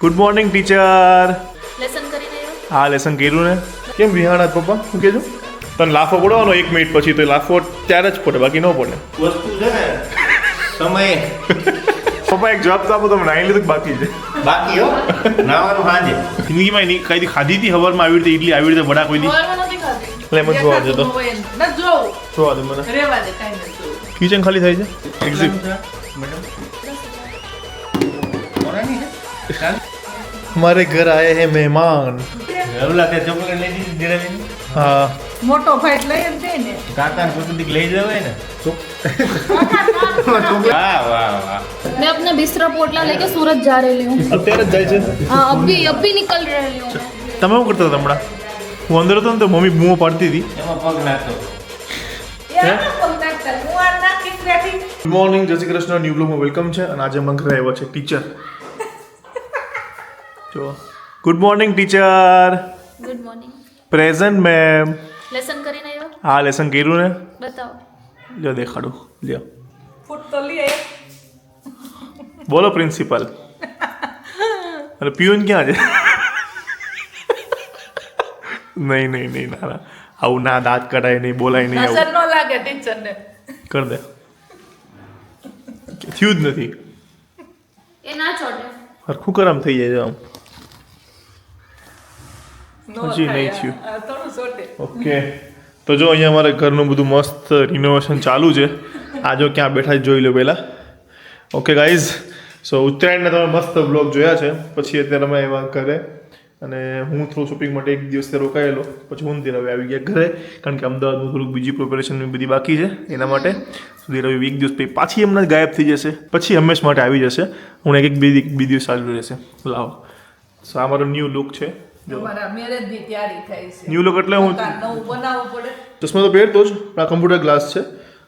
Good morning teacher. Lesson કરીને આવ્યો? હા લેસન કર્યું ને. કેમ વિહાણા પપ્પા શું કહેજો? તને લાફો પડવાનો 1 મિનિટ પછી, તો લાફો ત્યારે જ પડે, બાકી ન પડે. વસ્તુ છે ને સમય પપ્પા એક જવાબ તો આપો, તમે નાઈ લીધું કે બાકી છે? બાકી હો નાવાનું સાંજે જિંદગીમાં એની કઈ ખાધી હતી હવારમાં આવી રીતે ઇડલી, આવી રીતે વડા કોઈ દી? સવારમાં નથી ખાધી. એટલે એમ જ જોવા જતો. ન જોવું. જોવા દે મને. રેવા દે, કાંઈ નથી જોવું. કિચન ખાલી થાય છે. એક્ઝિટ. हमारे घर आए हैं मेहमान. ઓલા તે ચોકલેટ લઈ દીધી ધીરે હા મોટો ભાઈ એટલે એમ છે ને. કાકા પોતાની લઈ જવાય ને વાહ વાહ વાહ मैं अपना बिस्तरा पोटला लेके सूरत जा रही हूँ. અત્યારે જ જાય છે. हाँ अभी निकल रही हूँ. તમે શું કરતા હતા હમણાં? હું અંદર હતો ને તો મમ્મી બૂમો પાડતી હતી. એમાં પગ નાખતો ગુડ મોર્નિંગ, જય શ્રી કૃષ્ણ. ન્યૂ બ્લોગમાં વેલકમ છે. અને આજે અમારા ઘરે આવ્યા છે ટીચર. જો good morning teacher. Good morning. Present ma'am. Lesson કરીને આવ્યો? હા લેસન કર્યું ને. बताओ. લ્યો દેખાડું, લ્યો. ફૂટ તો લે. બોલો પ્રિન્સિપલ. અને પિયુન ક્યાં છે? નહીં નહીં નહીં, ના ના, આવું ના, દાંત કઢાય નહીં, બોલાય નહીં, આવું નજર ન લાગે ટીચર ને. કર દે. થયું જ નથી. એ ના છોડે. હરખું કરમ થઈ જાય છે આમ. હજી નહીં થયું. થોડું છોડે. ઓકે, તો જો અહીંયા અમારે ઘરનું બધું મસ્ત રિનોવેશન ચાલુ છે. આ જો ક્યાં બેઠા છે જોઈ લો પહેલાં. ઓકે ગાઈઝ, સો ઉત્તરાયણના તમે મસ્ત બ્લોગ જોયા છે. પછી અત્યારે અમે એવા ઘરે, અને હું થોડું શોપિંગ માટે એક દિવસ રોકાયેલો, પછી હું ધીરે આવી ગયા ઘરે, કારણ કે અમદાવાદમાં થોડુંક બીજી પ્રિપેરેશન બધી બાકી છે એના માટે. સુધી રવિ એક દિવસ પછી પાછી હમણાં જ ગાયબ થઈ જશે, પછી હંમેશ માટે આવી જશે. હું એક બે દિવસ ચાલુ રહેશે. લાવો, સો આ મારો ન્યૂ લુક છે. અમારા મેરેજ ની તૈયારી થાય છે. ન્યૂ લુક એટલે હું નવું બનાવવું પડે. ચશ્મા તો પહેરતો જ, પણ આ કમ્પ્યુટર ગ્લાસ છે,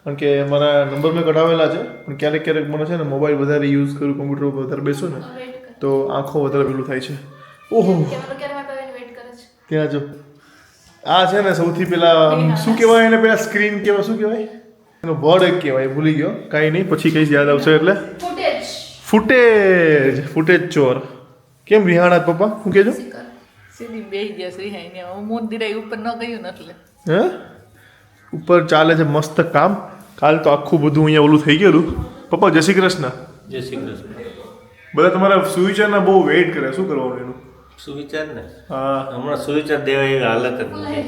કારણ કે મારા નંબર મેં કઢાવેલા છે. પણ ક્યારેક ક્યારેક મને છે ને મોબાઈલ વધારે યુઝ કરું, કમ્પ્યુટર ઉપર વધારે બેસું ને, તો આંખો વધારે પેલું થાય છે. ઓહો, ત્યાં જો આ છે ને સૌથી પેલા શું કહેવાય એને, પેલા સ્ક્રીન કહેવાય, શું કહેવાય એનો વર્ડ એક કહેવાય, ભૂલી ગયો. કાંઈ નહીં, પછી કંઈ યાદ આવશે. એટલે ફૂટેજ ચોર. કેમ વિહાણા પપ્પા શું કહેજો? સીધી બેહી ગયા છે ને હું મોદી ઉપર ન ગયું ને એટલે હે, ઉપર ચાલે છે મસ્ત કામ. કાલ તો આખું બધું અહીંયા ઓલું થઈ ગયેલું. પપ્પા જય શ્રી કૃષ્ણ. જય શ્રી કૃષ્ણ. બધા તમારા સુવિચારના બહુ વેઇટ કરે, શું કરવાનું એનું? સુવિચાર ને હા હમણાં સુવિચાર દેવા એવી હાલત જ નથી.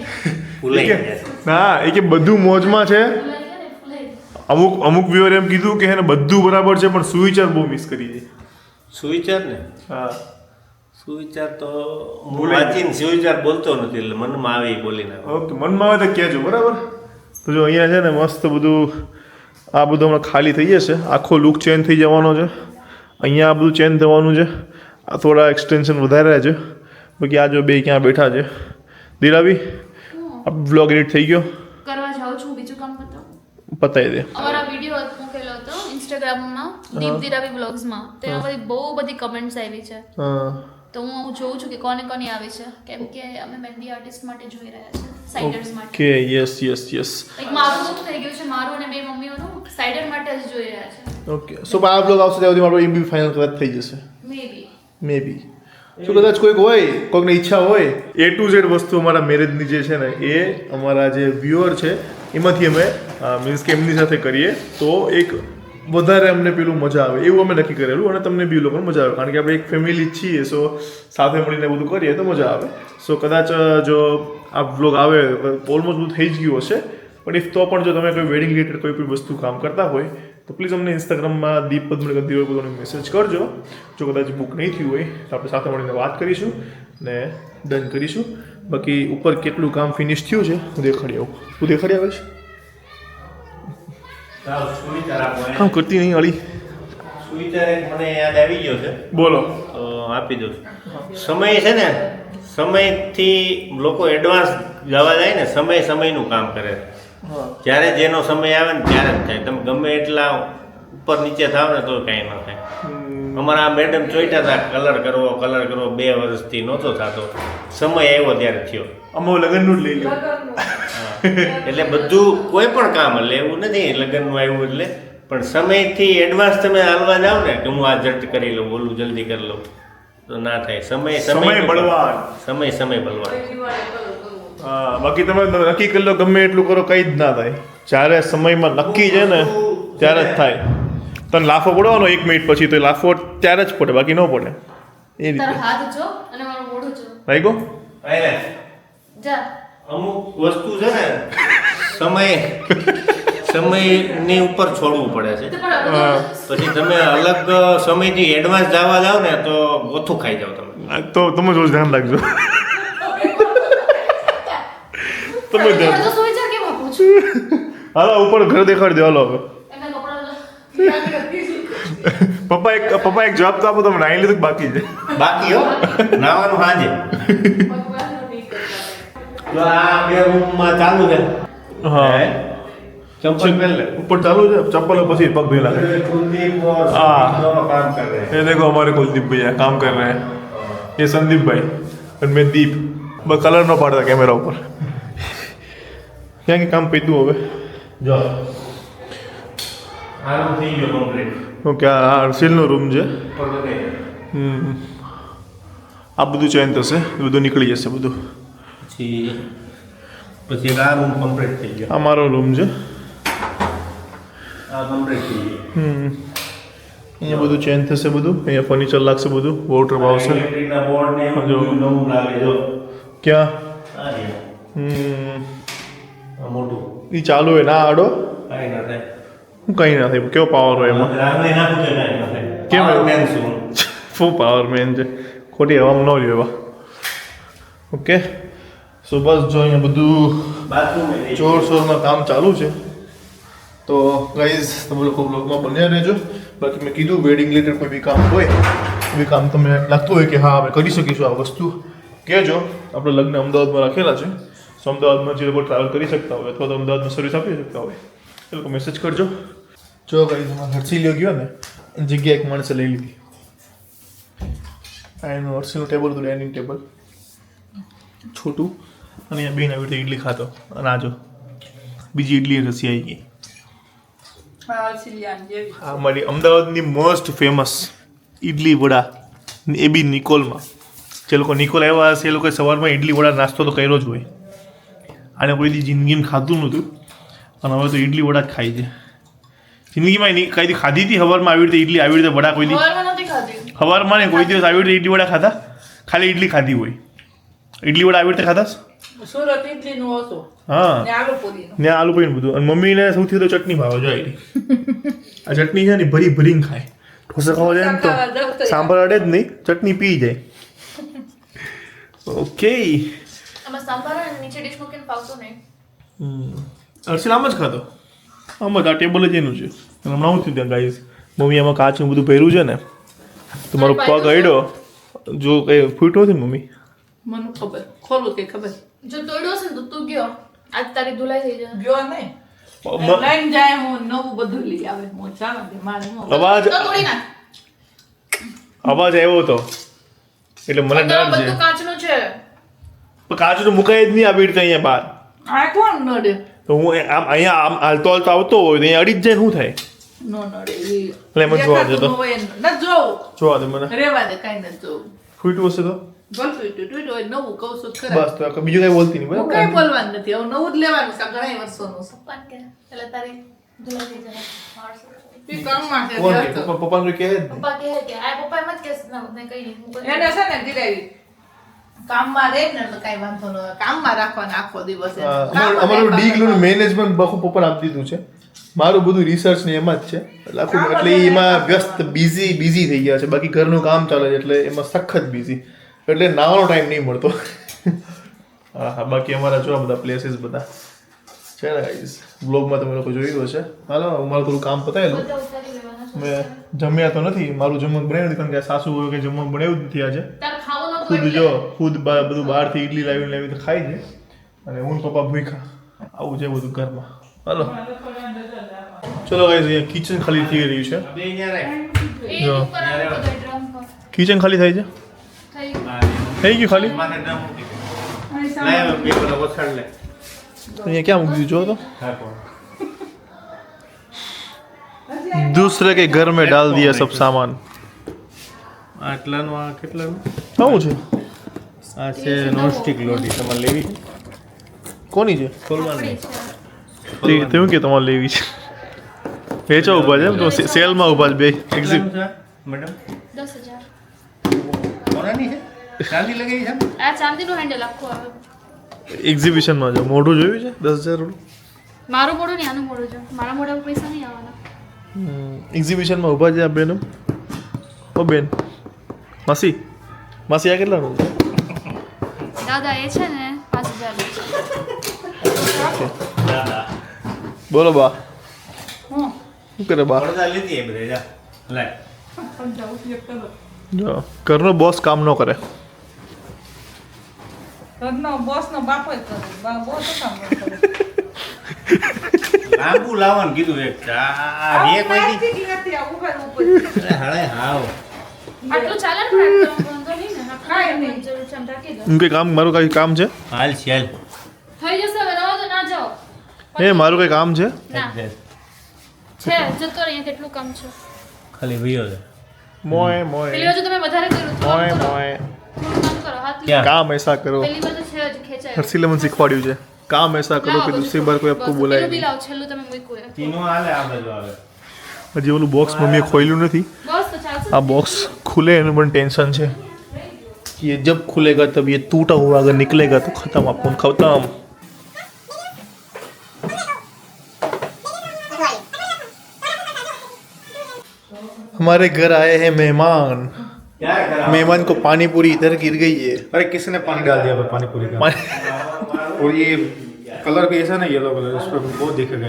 ભૂલાઈ ગયા ના, એ કે બધું મોજમાં છે. અમુક વ્યુઅર એમ કીધું કે એને બધું બરાબર છે, પણ સુવિચાર બહુ મિસ કરી છે. સુવિચાર ને હા, સુવિચાર તો હું વાંચીને સુવિચાર બોલતો નથી, એટલે મનમાં આવે એ બોલી નાખો. ઓકે, મનમાં આવે તો કહેજો, બરાબર. તો જો અહીંયા છે ને મસ્ત બધું, આ બધું હમણાં ખાલી થઈ જશે. આખો લુક ચેન્જ થઈ જવાનો છે. અહીંયા આ બધું ચેન્જ થવાનું છે. આ થોડા એક્સટેન્શન વધારે છે. બાકી આ જો બે ક્યાં બેઠા છે. દિરાવી, આ બ્લોગ એડિટ થઈ ગયો, કરવા જાઉં છું, બીજું કામ બતાવો. પતાવી દે. અમારા વિડીયો મૂકેલો હતો ઇન્સ્ટાગ્રામમાં, દીપ દિરાવી બ્લોગ્સમાં. તેમાં બહુ બધી કમેન્ટ્સ આવી છે. હા, તો હું જોઉં છું કે કોને કોની આવી છે, કેમ કે અમે મહેંદી આર્ટિસ્ટ માટે જોઈ રહ્યા છે, સાઇડર્સ માટે. Okay, yes yes yes. એક મારું બુક થઈ ગયું છે, મારું અને બે મમ્મીઓનું સાઇડર માટે જ જોઈ રહ્યા છે. ઓકે, સો આ બ્લોગ આવશે ત્યાં સુધી મારો એમ બી ફાઇનલ કદાચ થઈ જશે, મે બી. શું કદાચ કોઈક હોય, કોઈકને ઈચ્છા હોય, A to Z વસ્તુ અમારા મેરેજની જે છે ને, એ અમારા જે વ્યુઅર છે એમાંથી અમે મીન્સ કે એમની સાથે કરીએ તો એક વધારે અમને પેલું મજા આવે એવું અમે નક્કી કરેલું. અને તમને બી લોકોને મજા આવે, કારણ કે આપણે એક ફેમિલી જ છીએ, સો સાથે મળીને બધું કરીએ તો મજા આવે. સો કદાચ જો આ વ્લોગ આવે ઓલમોસ્ટ બધું થઈ જ ગયું હશે, પણ ઇફ તો પણ જો તમે કોઈ વેડિંગ રિલેટેડ કોઈ પણ વસ્તુ કામ કરતા હોય તો પ્લીઝ અમને ઇન્સ્ટાગ્રામમાં દીપ પદ્મનગર બધું મેસેજ કરજો. જો કદાચ બુક નહીં થયું હોય તો આપણે સાથે મળીને વાત કરીશું ને ડન કરીશું. બાકી ઉપર કેટલું કામ ફિનિશ થયું છે હું દેખાડી આવું. તું દેખાડી આવીશ? સુવિચાર આપો. કામ કરતી નહીં અળી. સુવિચાર એક મને યાદ આવી ગયો છે, બોલો. તો આપી દઉં છું. સમય છે ને, સમયથી લોકો એડવાન્સ જવા જાય ને, સમયનું કામ કરે. જ્યારે જેનો સમય આવે ને ત્યારે જ થાય. તમે ગમે એટલા ઉપર નીચે થાવ ને તો કાંઈ ન થાય. અમારા મેડમ ચોઈટા હતા કલર કરવો 2 વર્ષથી નહોતો થતો, સમય આવ્યો ત્યારે થયો. અમે લગ્નનું જ લઈ લો. એટલે બધું કોઈ પણ કામ એટલે એવું નથી લગ્નનું આવ્યું એટલે, પણ સમયથી એડવાન્સ તમે હાલવા જાઓ ને કે હું આ ઝટ કરી લઉં, ઓલું જલ્દી કરી લઉં, તો ના થાય. સમય સમય બળવાન. સમય બળવાન. હા, બાકી તમે નક્કી કરી લો ગમે એટલું કરો કંઈ જ ના થાય. જ્યારે સમયમાં નક્કી છે ને ત્યારે જ થાય. તને લાફો પડવાનો 1 મિનિટ પછી તો એ લાફો ત્યારે જ પડે, બાકી ન પડે. એ રીતે તારા હાથ જો અને મારું મોઢું જો. રાઈગો આયને જા. અમુક વસ્તુ છે ને સમયની ઉપર છોડવું પડે છે. તો પણ આ બધું પછી તમે અલગ સમયથી એડવાન્સ જવા જાવ ને તો ઓછું ખાઈ જાવ તમે. તો તમે જોઈ ધ્યાન રાખજો. તમે પણ ધ્યાન તો સુઈ જા કેમ આપું છું? હાલો ઉપર ઘર દેખાડી દો. હાલો હવે એના કપડાં પપ્પા એક જવાબ તો આપો. તમે નાઈ લીધું કે બાકી છે? બાકી હો નાવાનું સાંજે. તો આ બે રૂમમાં ચાલુ છે. હા ચંપલ પહેર લે. ऊपर चालू है चप्पल પછી पग धोना है। कुलदीप और हाँ। दोनों काम कर रहे हैं. ये देखो हमारे कुलदीप भैया काम कर रहे हैं। ये संदीप भाई और मैं दीप। बस कलर न पाड़ता कैमरा ऊपर। क्या के काम पीतू હવે જો આ રૂમ થઈ ગયો કમ્પ્લીટ. તો क्या હર્ષિલ નો રૂમ છે। ઉપર બધે આ બધું ચેન્જ થશે, બધું નીકળી જશે બધું। પછી આ રૂમ કમ્પ્લીટ થઈ ગયો. આ મારો રૂમ છે। આ કમ્પ્લીટ થઈ ગયો. અહીંયા બધું ચેન્જ થશે બધું। અહીંયા ફર્નિચર લાગશે બધું, વોટર આવશે। ઇલેક્ટ્રિકના બોર્ડ ને જો। બધું નવું લાગે જો. ક્યાં આ છે. આ મોટું એ ચાલુ હોય ના આડો કાંઈ ના થાય. હું કંઈ ના થાય। કેવો પાવર હોય એમાં? રાગણી નાખું તો કાંઈ ના થાય. કેમ? Power man છું હું. શું પાવર મેન છે, ખોટી હવામાં ન રહ્યો એવા। ઓકે સો બસ જો અહીંયા બધું બાથરૂમ એ જોરશોરમાં કામ ચાલુ છે। તો ગાઈઝ તમે લોકો બ્લોગમાં બન્યા રહેજો। બાકી મેં કીધું વેડિંગ રિલેટેડ કોઈ બી કામ હોય, એ કામ તમને લાગતું હોય કે હા અમે કરી શકીશું આ વસ્તુ, કહેજો। આપણે લગ્ન અમદાવાદમાં રાખેલા છે। સો અમદાવાદમાં જે લોકો ટ્રાવેલ કરી શકતા હોય અથવા તો અમદાવાદમાં સર્વિસ આપી શકતા હોય એ લોકો મેસેજ કરજો। જો ગાઈઝ એમાં હર્ષિલ્યો ગયો ને એની જગ્યાએ એક માણસે લઈ લીધી। આ એનું હર્ષિલનું ટેબલ હતું, ડાઇનિંગ ટેબલ છોટું, અને અહીંયા બેન આવી રીતે ઇડલી ખાતો। અને આ જો બીજી ઇડલી રસી આવી ગઈ। હા સિલિયાન જેવી આ મારી અમદાવાદની મોસ્ટ ફેમસ ઇડલી વડા, એ બી નિકોલમાં। જે લોકો નિકોલ આવ્યા હશે એ લોકોએ સવારમાં ઇડલી વડા નાસ્તો તો કર્યો જ હોય। આને કોઈ દી જિંદગીમાં ખાધું નહોતું અને હવે તો ઇડલી વડા જ ખાય છે। જિંદગીમાં કઈ દી ખાધી હતી સવારમાં આવી રીતે ઇડલી, આવી રીતે વડા કોઈ દી સવારમાં નથી ખાધી. સવારમાં ને કોઈ દિવસ આવી રીતે ઇડલી વડા ખાધા? ખાલી ઇડલી ખાધી હોય, ઇડલી વડા આવી રીતે ખાધા? સુરત ઇડલીનું હતું હા, ને આલુ પૂરીનું ને આલુ પીને બધું। અને મમ્મીને સૌથી વધુ ચટણી ભાવે જો આવી આ ચટણી છે ને ભરી ભરીને ખાય। ઢોસા ખાવા જાય ને તો સાંભાર અડે જ નહીં, ચટણી પી જાય। ઓકે આમાં સાંભાર અને નીચે ડીશ મૂકીને ફાવતું નહીં. હર્ષિલ આમ જ ખાધો, આમ જ। આ ટેબલ જ એનું છે। અને હમણાં હું થયું ત્યાં ગાઈઝ મમ્મી આમાં કાચનું બધું ભર્યું છે ને તો મારો પગ અડ્યો, જો કઈ ફૂટ્યો છે ને મમ્મી? મને ખબર ખોલું તે ખબર જો તોડ્યો હશે ને તો તું ગયો, આજ તારી ધુલાઈ થઈ જાય. ગયો નહીં લઈને જાય હું નવું બધું લઈ આવે હું ચાલો દે મારે હું અવાજ તો તોડી નાખ. અવાજ આવ્યો હતો એટલે મને તો ડર છે। બધું કાચનું છે. પણ કાચું તો મુકાય જ નહીં આવી રીતે અહીંયા બહાર। આ કોણ નડે તો હું આમ અહીંયા આમ હાલતો હાલતો આવતો હોય તો અહીંયા અડી જ જાય ને શું થાય? નો નડે ઈ એટલે એમ જ જોવા જતો। દેખાતું ન હોય ન જોવું જોવા દે મને, રેવા દે કાંઈ ન જોવું ફૂટ્યું હશે તો ગલતું તૂટ્યું હોય નવું કહું છું ખરા બસ, તો બીજું કઈ બોલતી નહીં હું બરાબર? કઈ બોલવાનું નથી હવે નવું જ લેવાનું છે ઘણા વર્ષોનું છે પપ્પાને કે એટલે તારી ધુલાઈ થઈ જાય. ઈ કામમાં છે કોણ વ્યસ્ત. કે? પપ્પાનું કહે જ નહીં। પપ્પા કહે કે આ પપ્પા એમ જ કહેશે ના મને કઈ નહીં હું કરી એને છે ને ધીરે કામમાં રહે ને એટલે કાંઈ વાંધો ન હોય કામમાં રાખવાનો આખો દિવસ એને. કામમાં અમારું કાંઈ ડીગલું વાંધો ન મેનેજમેન્ટ બખું પપ્પાને આપી દીધું છે। મારું બધું રિસર્ચ ને એમાં જ છે એટલે આખું, એટલે એમાં વ્યસ્ત બિઝી થઈ ગયા છે। બાકી ઘરનું કામ ચાલે છે એટલે એમાં સખત બિઝી, એટલે નાવાનો ટાઈમ નહીં મળતો। હા હા, બાકી અમારા જો આ બધા પ્લેસીસ બધા છે ને ગાઈઝ, બ્લોગમાં તમે લોકો જોયું હશે। હાલો મારું થોડું કામ પતાયેલું, બધા ઉતારી લેવાના છે. મેં જમ્યા તો નથી, મારું જમવાનું બનાવ્યું નથી કારણ કે સાસુ હોય કે જમવાનું બનાવ્યું જ નથી આજે। તારે ખાવાનું હતું ખુદ એટલે. જો ખુદ બધું બહારથી ઇડલી લાવીને ખાઈ છે, અને હું ને પપ્પા ભૂખ્યા। આવું છે બધું ઘરમાં। હાલો ચલો ગાઈઝ, અહીંયા કિચન ખાલી થઈ રહ્યું છે। બે અહીંયા રાખ. એ જો. ઉપર આ બધા ડ્રમ પર કિચન ખાલી થાય છે, થઈ થઈ ગયું ખાલી। માથે ડ્રમ મૂકી દે. લાય હવે બે પેલા ઓછાડ લે. અહીંયા ક્યાં મૂકી દીધું જો તો? હા, કોણ? दूसरे के घर में डाल दिया सब सामान। આટલાનું આ કેટલાનું આવું છે આ છે નોનસ્ટિક લોટી તમારે લેવી છે કોની છે ખોલવાની તેવું કે તમારે લેવી છે વેચવા ઊભા છે એમ તો સેલમાં ઊભા છે બે એક્ઝિટ મેડમ 10,000 કોનાની છે ચાંદી લગાવી છે આ ચાંદીનું હેન્ડલ આખું આવે એક્ઝિબિશનમાં જો મોઢું જોયું છે 10,000 મારું મોઢું નહીં આનું મોઢું છે મારા મોઢા પર પૈસા નહીં આવવાના એક્ઝિબિશનમાં ઊભા છે આ બેનો ઓ બેન માસી માસી આ કેટલાનું છે દાદા એ છે ને 5,000 દાદા બોલો બા હું શું કરે બા પડદા લીધી એ બધે જા લાય જો ઘરનો બોસ કામ ન કરે ઘરનો બોસનો બાપો જ કરે બોસ કામ ન કરે લાંબુ લાવવાનું કીધું એક આ રે કોઈ દી નથી આ ઉપર હળે હાવ આટલું ચાલે ને ફ્રેન્ડ વાંધો નહીં ને કાંઈ નહીં. જરૂર છે એમ ઢાંકી દો એમ કે કામ મારું કઈ કામ છે હાલ ચાલ થઈ જશે હવે રહો તો ના જાઓ એ મારું કઈ કામ છે ના છે જતો અહીંયા કેટલું કામ છે ખાલી ભઈયો છે મોય પેલી મોય બાજુ તમે વધારે કર્યું મોય થોડું મોય કામ કરો હાથ લો. ક્યાં? काम ऐसा करो પેલી બાજુ છે જ ખેંચાય हर्षिले मन सिखवाड़िયું છે काम ऐसा करो कि दूसरी बार कोई आपको बुलाए બી नहीं લાવ છેલ્લું તમે મૂક્યું એ. તીનો હાલે આ બાજુ આવે હજી ઓલું બોક્સ મમ્મીએ ખોલ્યું નથી બસ તો ચાલશે આ બોક્સ खुले एનું પણ टेंशन છે कि ये जब खुलेगा तब ये टूटा हुआ अगर निकलेगा तो खत्म अपन खत्म हमारे घर आए हैं मेहमान क्या करा मेहमान को पानी पूरी इधर गिर गई है अरे किसने पानी डाल दिया पानी पूरी का और ये कलर भी ऐसा ना येलो कलर इस पर बहुत दिखेगा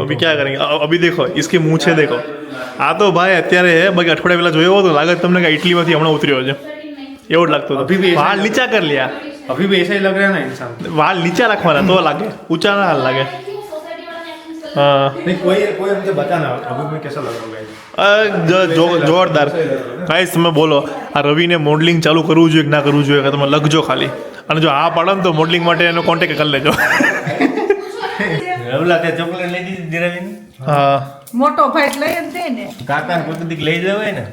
अभी क्या करेंगे अभी देखो इसके मूछे देखो આ તો ભાઈ અત્યારે હે બાકી અઠવાડિયા પહેલા જોયો હતો લાગે તમને કે ઇટલીમાંથી હમણાં ઉતર્યો છે એવું જ લાગતું અભી ભી હતું વાળ નીચા કરી લ્યા अभी भी ऐसा ही लग रहा है ना इंसान વાળ નીચા રાખવાના તો લાગે ઊંચા ના લાગે હા नहीं कोई मुझे बताना अभी मैं कैसा लग रहा हूँ જોરદાર ગાઈસ તમે બોલો આ રવિને મોડલિંગ ચાલુ કરવું જોઈએ કે ના કરવું જોઈએ કે તમે લખજો ખાલી અને જો આ પાડો ને તો મોડલિંગ માટે એનો કોન્ટેક્ટ કરી લેજો રવલા તે ચોકલેટ લઈ દીધી દિરાવીને હા મોટો ભાઈ લઈ જ દે ને કાકાને કોઈ દીક લઈ જવાય ને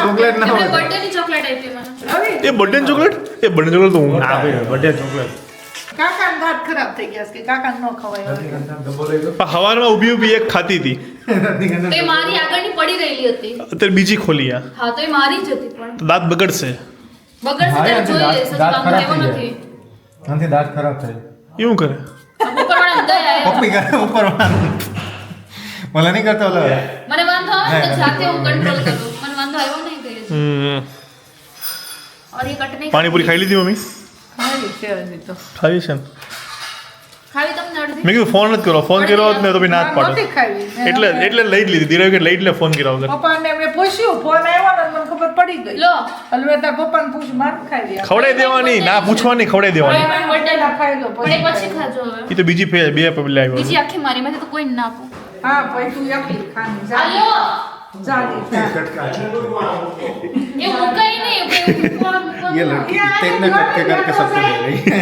चॉकलेट ना એમને બર્થડેની ચોકલેટ આપી મને એ બર્થડે ચોકલેટ એ બર્થડે ચોકલેટ તો હું हाँ भाई बर्थडे चॉकलेट કાકાનો દાંત ખરાબ થઈ ગયા છે કે કાકાને ન ખવાય હવે. હવારમાં ઊભી ઊભી એક ખાતી હતી તો એ મારી આગળની પડી રહેલી હતી અત્યારે બીજી ખોલી આ હા તો એ મારી જ હતી પણ તો દાંત બગડશે બગડશે ત્યારે જોઈ લેશે તો દાંત કામ ખરાબ લેવો થઈ નથી નથી દાંત ખરાબ થાય એવું કરે ઉપરવાળા અંદર આયા પપ્પી કરે ઉપર मला नहीं करता वाला મને વાંધો આવે ને તો જાતે હું કંટ્રોલ કરું મને વાંધો આવ્યો નહીં કઈ और ये कट नहीं પાણીપુરી ખાઈ લીધી મમ્મી ખાઈ છે હજી તો ખાવી છે ને ખાવી તમને અડધી મેં કીધું ફોન નથી કરો ફોન કર્યો હોત ને તો બી ના જ પાડો નહોતી ખાવી. એટલે લઈ જ લીધી ધીરે કે લઈ જ લે ફોન કર્યા વગર પપ્પાને મેં પૂછ્યું ફોન આવ્યો ને મને ખબર પડી ગઈ લો એટલે મેં તારા પપ્પાને પૂછ્યું મારે ખાવી આ. ખવડાવી દેવાની ના પૂછવાની ખવડાવી દેવાની હવે બર્થડે પેલા ખાઈ લો પણ એ પછી પછી ખાજો હવે એ તો બીજી બે પેલા આવ્યો બીજી આખી મારી માંથી તો કોઈ ના આપું હા પછી તું એકલી ખાની જા હાલો જાલી એ મુકાઈ નહીં ये लड़की इतने कट करके सबको दे रही है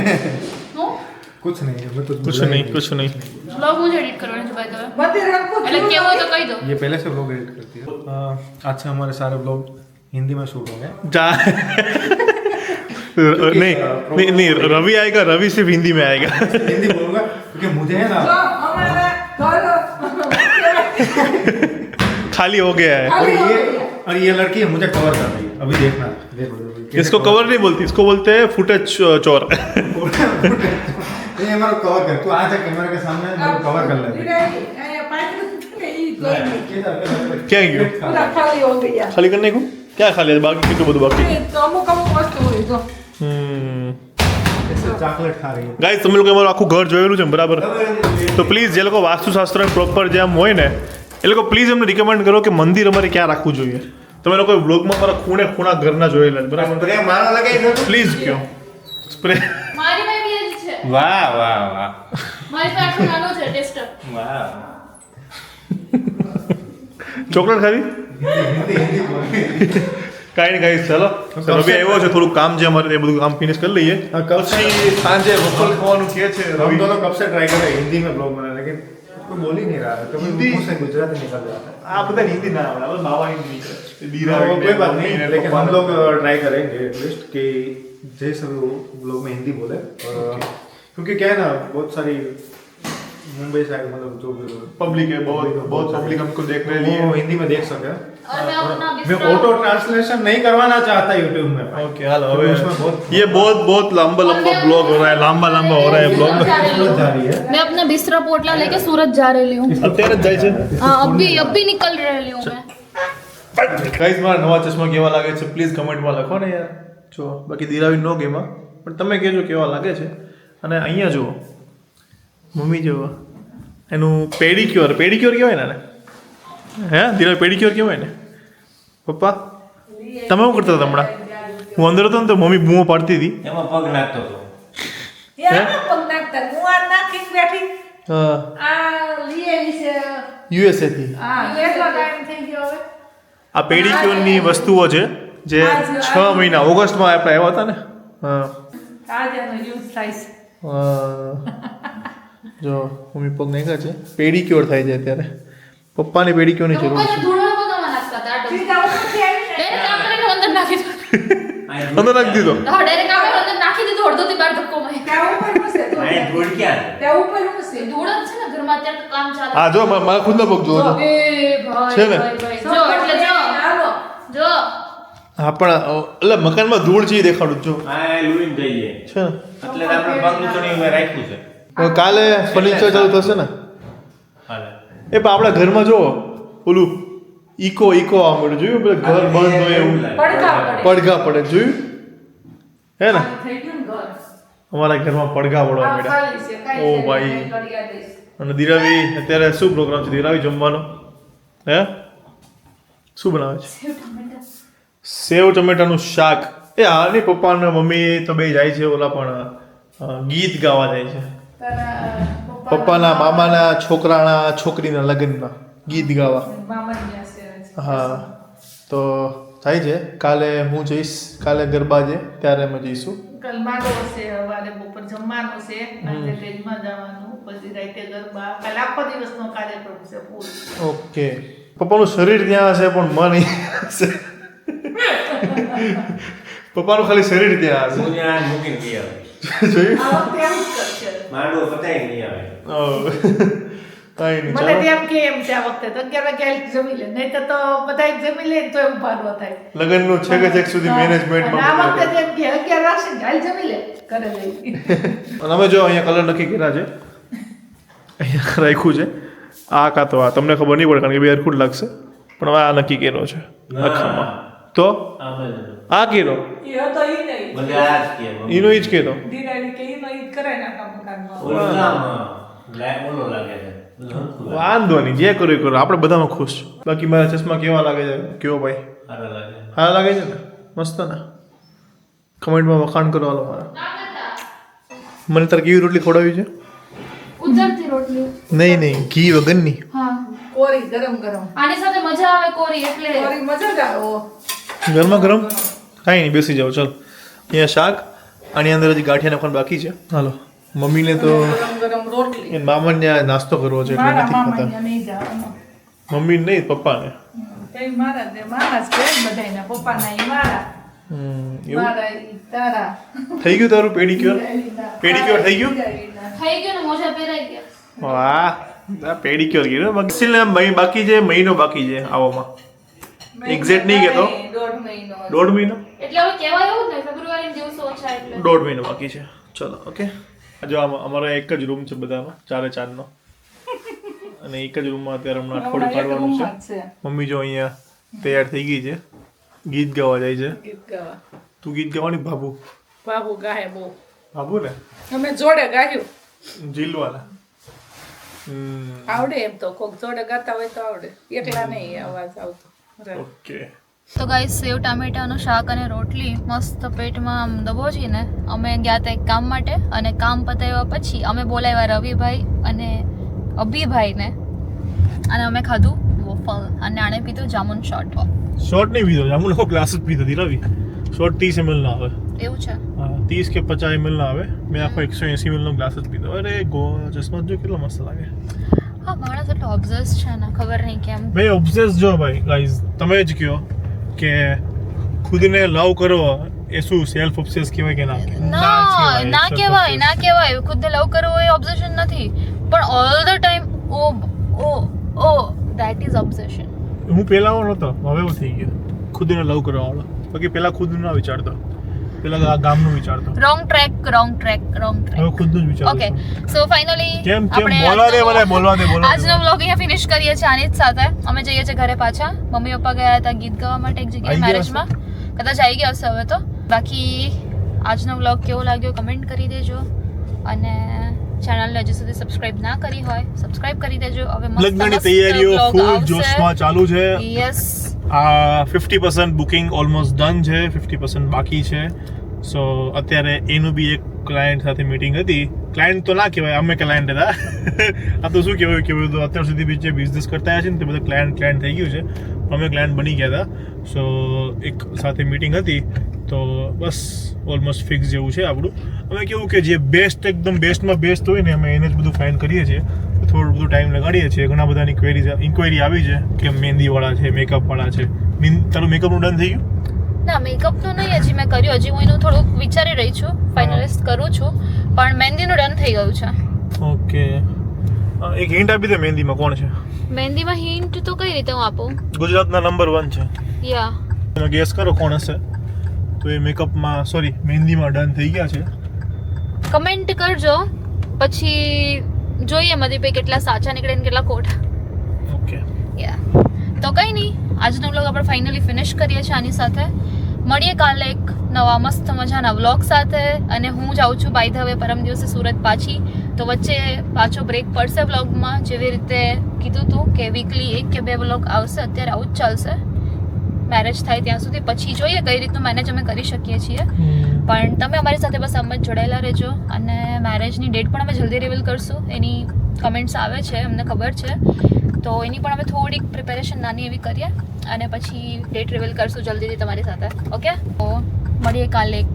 હું कुछ नहीं है मैं तो कुछ नहीं कुछ नहीं બ્લોગ હું જ એડિટ કરવાનું છે બાય ધ બધી રખું એટલે કેવું હોય તો કહી દો ये पहले से ब्लॉग एडिट करती है आज से हमारे सारे ब्लॉग हिंदी में शूट हो गए जा नहीं रवि आएगा रवि सिर्फ हिंदी में आएगा हिंदी बोलूंगा क्योंकि मुझे है ना અમારા ઘર खाली हो गया है और ये लड़की है मुझे कवर कर रही है अभी देखना देखो इसको कवर नहीं बोलती इसको बोलते हैं फुटेज चोर ये हमारा कवर कर तू आ जा कैमरा के सामने मेरे को कवर कर ले क्या क्यों પૂરા ખાલી હો ગયા खाली करने को क्या खाली है बाकी कितने બધું બાકી તો અમુક વસ્તુ હોય તો चॉकलेट खा रही है ગાઈસ તમે લોકો અમારું આખું ઘર જોયેલું છે ને બરાબર તો પ્લીઝ જે લોકો વાસ્તુશાસ્ત્ર પ્રોપર જેમ હોય ને એ લોકો પ્લીઝ અમને રિકમેન્ડ કરો કે મંદિર અમારે ક્યાં રાખવું જોઈએ તમે લોકો બ્લોગમાં મારા ખૂણે ખૂણા ઘરના જોયેલા છે બરાબર સ્પ્રે મારા લગાઈ દો પ્લીઝ કયો સ્પ્રે મારી પાસે બી જ છે વાહ વાહ વાહ મારી પાસે આટલું નાનું છે ટેસ્ટર વાહ ચોકલેટ ખાવી કાંઈ નહીં ગાઈસ ચાલો રવિ આવ્યો છે થોડું કામ છે અમારે એ બધું કામ ફિનિશ કરી લઈએ કબ પછી સાંજે વફલ ખાવાનું કહે છે हम રવિ दोनों कब से ट्राई कर रहे हैं हिंदी में ब्लॉग बनाने लेकिन कोई बोल ही नहीं रहा है कभी हिंदी- मुंह से गुजराती निकल जाता है આ બધા હિન્દી ના આવડે હવે માવા હિન્દી કરે वो कोई बात नहीं लेकिन हम लोग ट्राई करेंगे एटलीस्ट कि जैसे सभी लोग में हिंदी बोले और क्योंकि क्या है ना बहुत सारी मुंबई साइड मतलब जो भी लोग पब्लिक है बहुत पब्लिक हमको देख रहे लिए वो हिंदी में देख सके और मैं अपना मैं बिस्तर ऑटो ट्रांसलेशन नहीं करवाना चाहता यूट्यूब में ओके हाल क्योंकि હવે उसमें बहुत ये बहुत लंबा ब्लॉग हो रहा है लंबा हो रहा है ब्लॉग सूरत जा रही है मैं अपना बिस्तरा पोटला लेके सूरत जा रही हूँ અત્યારે જ જાય છે हाँ अभी निकल रही हूँ मैं ગાઈસ મારા નવા ચશ્મા કેવા લાગે છે પ્લીઝ કમેન્ટમાં લખો ને યાર જો બાકી દિરાવી નો ગેમાં પણ તમે કહેજો કેવા લાગે છે અને અહીંયા જુઓ મમ્મી જુઓ એનું પેડિક્યોર કહેવાય ને આને? હે દિરાવી પેડિક્યોર કહેવાય ને પપ્પા તમે શું કરતા હતા હમણાં હું અંદર હતો ને તો મમ્મી બૂમો પાડતી હતી એમાં પગ નાખતો હતો યાર પગ નાખતા હું આ નાખીને બેઠી હા આ લઈ આવી છે યુએસએ થી હા કેટલો ટાઈમ થઈ ગયો હવે આ પેડિક્યોરની વસ્તુઓ છે જે 6 મહિના ઓગસ્ટમાં આપણે આવ્યા હતા ને હા આજે એનો યુઝ થાય છે જો મમ્મી પગ નાખ્યા છે પેડિક્યોર થાય છે અત્યારે પપ્પાને પેડિક્યોરની જરૂર છે ધૂળો પગામાં નાખતા હતા આટો. ઠીક આ ઉપરથી આવીને ડાયરેક્ટ કામ કરીને અંદર નાખી દીધું અંદર નાખી દીધો હા ડાયરેક્ટ કામ અંદર નાખી દીધું અડધોથી બાર ધક્કો મારી ત્યાં ઉપર શું છે જો. અહીં ધૂળ ક્યાં ત્યાં ઉપર શું છે ધૂળ જ છે ને ઘરમાં અત્યારે તો કામ ચાલે હા જો મારા ખુદના પગ જોવો છો એ ભાઈ છે ને? ભાઈ, ભાઈ. જો એટલે જો હાલો જો હા પણ એટલે મકાનમાં ધૂળ છે એ દેખાડું છું આ લુઈન જઈએ છે ને એટલે જ આપણે પગ નીચોની મેં રાખ્યું છે હવે કાલે ફર્નિચર ચાલુ થશે ને હાલે એ પણ આપણા ઘરમાં જો ઓલું ઈકો આવવા મળ્યું જોયું પેલું ઘર બંધ હોય એવું પડઘા પડે પડઘા પડે જોયું હે ને થઈ ગયું ને ઘર અમારા ઘરમાં પડઘા પડવા આ મળ્યા ખાલી છે કાંઈ ઓ છે ભાઈ. નહીં, ઘડિયાળ દઈશ. અને દિરાવી અત્યારે શું પ્રોગ્રામ છે દિરાવી જમવાનો હે શું બનાવે છે સેવ ટમેટા. સેવ ટમેટાનું શાક એ હા નહીં પપ્પા અને મમ્મી તો બે જાય છે ઓલા પણ ગીત ગાવા જાય છે તારા પપ્પાના મામાના છોકરાના છોકરીના લગ્નમાં ગીત ગાવા મામાની ત્યાં છે. હા તો થાય છે કાલે હું જઈશ કાલે ગરબા છે ત્યારે અમે જઈશું કાલ માંડવો છે સવારે બપોર જમવાનું છે આજે તેજમાં જવાનું પછી રાતે ગરબા કાલ આખો દિવસનો કાર્યક્રમ છે ફૂલ ઓકે પપ્પાનું શરીર ત્યાં હશે પણ મન અહીંયા હશે પપ્પાનું ખાલી શરીર ત્યાં હશે હું ત્યાં મૂકીને ગઈ આવે જોયું આ વખતે એમ જ કરશે માંડવો પતાઈ નહીં આવે કાંઈ નહીં મને ચાલો તેમ કે એમ છે આ વખતે તો 11 વાગે જમી લે નહીં તો બધા જમી લે તો ઊભા ન થાય લગ્નનું છે કે છેક સુધી અને આ મેનેજમેન્ટમાં વખતે તેમ કે 11 વાગશે ને હાલ જમી લે કરે લઈ અને અમે જો અહીંયા કલર નક્કી કર્યા છે અહીંયા રાખ્યું છે આ કાં તો આ તમને ખબર નહીં પડે કારણ કે બે હરખું જ લાગશે પણ હવે આ નક્કી કર્યો છે આખામાં તો આ બધું આ કર્યો એ હતો ઈ નહીં બધે આ જ કે એનો જ કર્યો દીરાની કે ઈ નહીં કરે ને આખા મકાનમાં ઓલો આમ, ઓલો લાગે છે બધું હરખું લાગે. વાંધો નહીં જે કર્યું એ કરો આપણે બધામાં ખુશ છું બાકી મારા ચશ્મા કેવા લાગે છે કયો ભાઈ સારા લાગે સારા લાગે છે ને મસ્ત ને કમેન્ટમાં વખાણ કરો હાલો મારા મને તારે કેવી રોટલી ખવડાવી છે ઉજળતી રોટલી નહીં ઘી વગરની હા કોરી ગરમ ગરમ આની સાથે મજા આવે કોરી એટલે કોરી મજા જ આવે ઓ. ગરમા ગરમ કાંઈ નહીં બેસી જાઓ ચાલો અહીંયા શાક આની અંદર હજી ગાંઠિયા નાખવાનું બાકી છે હાલો મમ્મીને તો ગરમ ગરમ રોટલી એ મામાને ત્યાં નાસ્તો કરવો છે એટલે મારા નથી મામા ખાતા અહીંયા નહીં જવાનું મમ્મીને નહીં પપ્પાને એ મારા જ કે બધાયના પપ્પાના ઈ મારા એવું મારા ઈ તારા થઈ ગયું તારું પેડિક્યોર પેડિક્યોર થઈ ગયું થઈ ગયું ને મોજા પહેરાઈ ગયા વાહ આ પેડિક્યોર કર્યું બાકી છે મહિનો બાકી છે આવવામાં Exact નહીં કહેતો. દોઢ મહિનો દોઢ મહિનો એટલે હવે કહેવાય એવું જ ને ફેબ્રુઆરી દિવસો ઓછા એટલે દોઢ મહિનો બાકી છે ચલો ઓકે જો અમારો એક જ રૂમ છે બધામાં ચારે ચારનો અને એક જ રૂમમાં અત્યારે હમણાં અઠવાડિયું કાઢવાનું છે મમ્મી જો અહીંયા તૈયાર થઈ ગઈ છે ગીત ગાવા જાય છે ગીત ગાવા તું ગીત ગાવાની બાબુ બાબુ ગાહે બહુ બાબુ ને અમે જોડે ગાયું જીલવાના આવડે એમ તો કોક જોડે ગાતા હોય તો આવડે એકલા નહીં અવાજ આવતો ઓકે તો ગાઈસ સેવ ટામેટાનું શાક અને રોટલી મસ્ત પેટમાં આમ દબોચીને અમે ગયા હતા એક કામ માટે અને કામ પતાવ્યા પછી અમે બોલાવ્યા રવિભાઈ અને અભિભાઈને અને અમે ખાધું વોફલ અને આણે પીધું જામુન શોર્ટ શોર્ટ નહીં પીધો જામુન ગ્લાસ જ પીધો હતી રવિ શોર્ટ 30 ml ના આવે એવું છે હા 30 કે 50 ml ના આવે મેં આખો 180 ml નો ગ્લાસ જ પીધો અરે ગો ચશ્મા જો કેટલો મસ્ત લાગે હા માણસ એટલો ઓબ્ઝેસ છે ને ખબર નહીં કેમ. ભાઈ ઓબ્સેસ જો ભાઈ ગાઈઝ તમે જ કહો કે ખુદને લવ કરો એ શું સેલ્ફ ઓબ્સેસ કહેવાય કે ના ના કહેવાય ખુદને લવ કરવો એ ઓબ્સેશન નથી પણ all the time oh that is obsession. હું પહેલા નહોતો હવે એવું થઈ ગયું ખુદને લવ કરવા વાળો. બાકી પહેલા ખુદનું ના વિચારતો, પહેલા આ ગામનું વિચારતો. Wrong track. હવે ખુદનું જ વિચારું ઓકે છું. સો ફાઇનલી કેમ બોલવા દે આજનો વ્લોગ અહીંયા ફિનિશ કરીએ છીએ આની જ સાથે. અમે જઈએ છીએ ઘરે પાછા. મમ્મી પપ્પા ગયા હતા ગીત ગાવા માટે એક જગ્યાએ આવી ગયા મેરેજમાં. કદાચ આવી ગયા હશે હવે તો. બાકી આજનો વ્લોગ કેવો લાગ્યો કમેન્ટ કરી દેજો અને ચેનલને હજી સુધી સબસ્ક્રાઇબ ના કરી હોય સબસ્ક્રાઇબ કરી દેજો. હવે લગ્નની તૈયારીઓ ફૂલ જોશમાં ચાલુ છે. યસ 50% બુકિંગ ઓલમોસ્ટ ડન છે, 50% બાકી છે. સો અત્યારે એનું બી એક ક્લાયન્ટ સાથે મીટિંગ હતી. ક્લાયન્ટ તો ના કહેવાય, અમે ક્લાયન્ટ હતા. આ તો શું કહેવાય તો અત્યાર સુધી બી જે બિઝનેસ કરતા આવ્યા છે ને તે બધા ક્લાયન્ટ થઈ ગયું છે. અમે ક્લાયન્ટ બની ગયા હતા. સો એક સાથે મીટિંગ હતી તો બસ ઓલમોસ્ટ ફિક્સ જેવું છે આપણું. અમે કેવું કે જે બેસ્ટ એકદમ બેસ્ટમાં બેસ્ટ હોય ને અમે એને જ બધું ફાઇન કરીએ છીએ. થોડું બધું ટાઈમ લગાડીએ છીએ. ઘણા બધાની ઇન્ક્વાયરી આવી છે કે મહેંદીવાળા છે, મેકઅપવાળા છે. તારું મેકઅપનું ડન થઈ ગયું? ના મેકઅપ તો નહીં હજી મેં કર્યું. હજી હું એનું થોડુંક વિચારી રહી છું, ફાઇનલિસ્ટ કરું છું. પણ મહેંદીનું ડન થઈ ગયું છે. ઓકે એક હિન્ટ આપી દે મહેંદીમાં કોણ છે? મહેંદીમાં હિન્ટ તો કઈ રીતે હું આપું? ગુજરાતના નંબર 1 છે. યા ગેસ કરો કોણ હશે. તો એ મેકઅપમાં મહેંદીમાં ડન થઈ ગયા છે. કમેન્ટ કરજો પછી જોઈએ મધી ભાઈ કેટલા સાચા નીકળે ને કેટલા ખોટા. ઓકે યા તો કંઈ નહીં આજનો વ્લોગ આપણે ફાઇનલી ફિનિશ કરીએ છીએ આની સાથે. મળીએ કાલે એક નવા મસ્ત મજાના વ્લોગ સાથે. અને હું જાઉં છું બાય ધ વે પરમ દિવસે સુરત પાછી. તો વચ્ચે પાછો બ્રેક પડશે વ્લોગમાં. જેવી રીતે કીધું હતું કે વીકલી 1 કે 2 વ્લોગ આવશે. અત્યારે આવું જ ચાલશે મેરેજ થાય ત્યાં સુધી. પછી જોઈએ કઈ રીતનું મેનેજ અમે કરી શકીએ છીએ. પણ તમે અમારી સાથે બસ આમ જ જોડાયેલા રહેજો. અને મેરેજની ડેટ પણ અમે જલ્દી રિવીલ કરશું. એની કમેન્ટ્સ આવે છે અમને ખબર છે. તો એની પણ અમે થોડીક પ્રિપેરેશન નાની એવી કરીએ અને પછી ડેટ રિવીલ કરશું જલ્દીથી તમારી સાથે. ઓકે તો મળીએ કાલે એક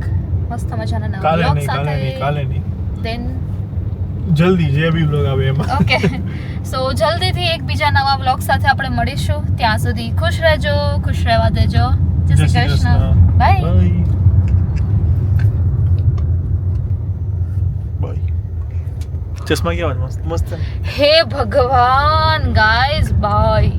મસ્ત મજાના નવા વ્લોગ સાથે. કાલે નહીં દેન જલ્દી જે બી વ્લોગ આવે એમાં. ઓકે સો જલ્દીથી એક બીજા નવા વ્લોગ સાથે આપણે મળીશું. ત્યાં સુધી ખુશ રહેજો, ખુશ રહેવા દેજો. જય શ્રી કૃષ્ણ. બાય. ચશ્મા કેવા મસ્ત મસ્ત. હે ભગવાન ગાઈઝ બાય.